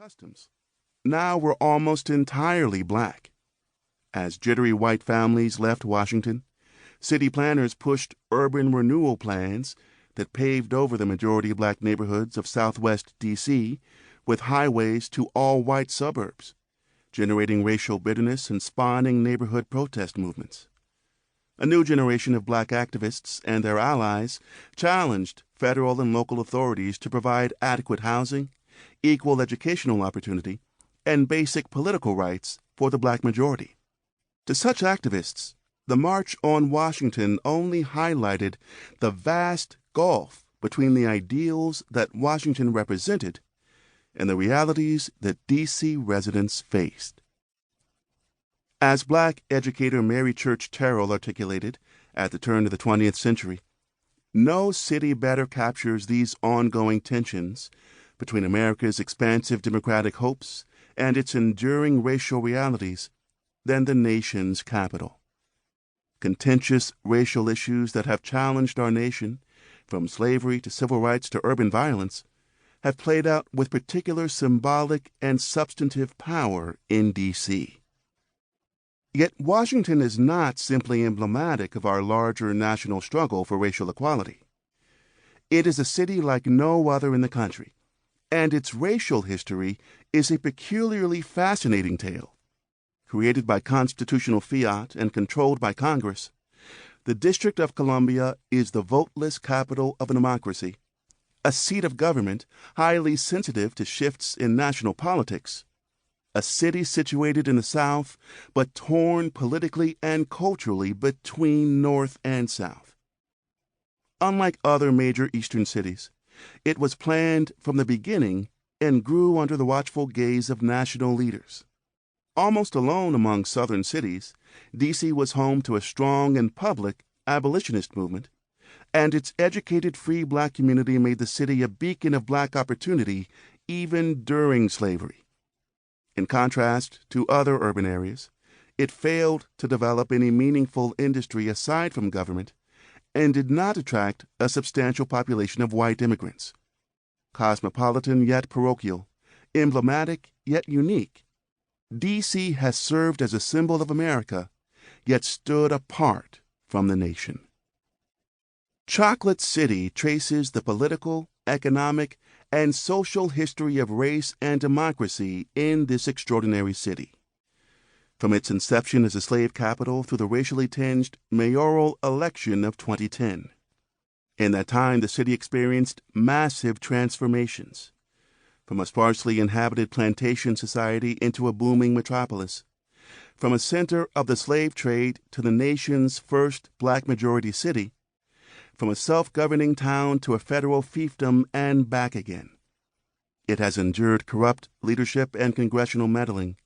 customs now were almost entirely black. As jittery white families left Washington, city planners pushed urban renewal plans that paved over the majority black neighborhoods of southwest D.C. with highways to all-white suburbs, generating racial bitterness and spawning neighborhood protest movements. A new generation of black activists and their allies challenged federal and local authorities to provide adequate housing, equal educational opportunity, and basic political rights for the black majority. To such activists, the March on Washington only highlighted the vast gulf between the ideals that Washington represented and the realities that D.C. residents faced. As black educator Mary Church Terrell articulated at the turn of the 20th century, no city better captures these ongoing tensions between America's expansive democratic hopes and its enduring racial realities than the nation's capital. Contentious racial issues that have challenged our nation, from slavery to civil rights to urban violence, have played out with particular symbolic and substantive power in D.C. Yet Washington is not simply emblematic of our larger national struggle for racial equality. It is a city like no other in the country, and its racial history is a peculiarly fascinating tale. Created by constitutional fiat and controlled by Congress, the District of Columbia is the voteless capital of a democracy, a seat of government highly sensitive to shifts in national politics, a city situated in the South but torn politically and culturally between North and South. Unlike other major Eastern cities, it was planned from the beginning and grew under the watchful gaze of national leaders. Almost alone among Southern cities, D.C. was home to a strong and public abolitionist movement, and its educated free black community made the city a beacon of black opportunity even during slavery. In contrast to other urban areas, it failed to develop any meaningful industry aside from government and did not attract a substantial population of white immigrants. Cosmopolitan yet parochial, emblematic yet unique, D.C. has served as a symbol of America, yet stood apart from the nation. Chocolate City traces the political, economic, and social history of race and democracy in this extraordinary city. From its inception as a slave capital through the racially tinged mayoral election of 2010. In that time, the city experienced massive transformations, from a sparsely inhabited plantation society into a booming metropolis, from a center of the slave trade to the nation's first black majority city, from a self-governing town to a federal fiefdom and back again. It has endured corrupt leadership and congressional meddling,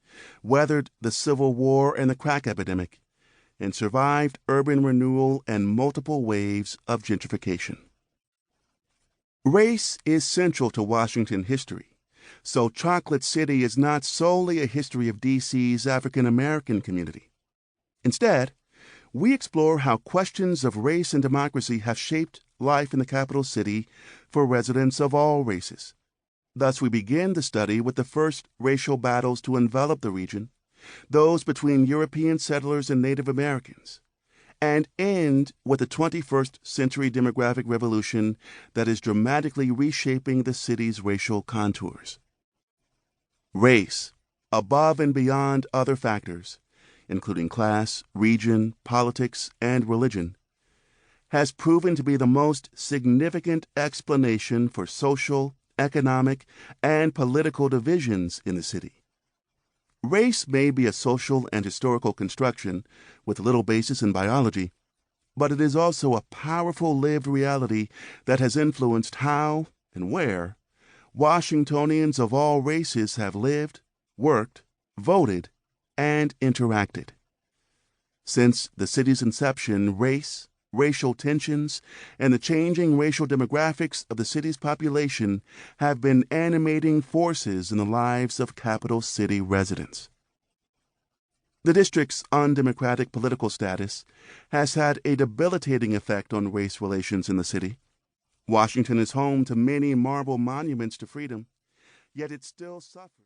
weathered the Civil War and the crack epidemic, and survived urban renewal and multiple waves of gentrification. Race is central to Washington history, so Chocolate City is not solely a history of D.C.'s African-American community. Instead, we explore how questions of race and democracy have shaped life in the capital city for residents of all races. Thus, we begin the study with the first racial battles to envelop the region, those between European settlers and Native Americans, and end with the 21st century demographic revolution that is dramatically reshaping the city's racial contours. Race, above and beyond other factors, including class, region, politics, and religion, has proven to be the most significant explanation for social, economic, and political divisions in the city. Race may be a social and historical construction with little basis in biology, but it is also a powerful lived reality that has influenced how and where Washingtonians of all races have lived, worked, voted, and interacted. Since the city's inception, race, racial tensions, and the changing racial demographics of the city's population have been animating forces in the lives of capital city residents. The district's undemocratic political status has had a debilitating effect on race relations in the city. Washington is home to many marble monuments to freedom, yet it still suffers.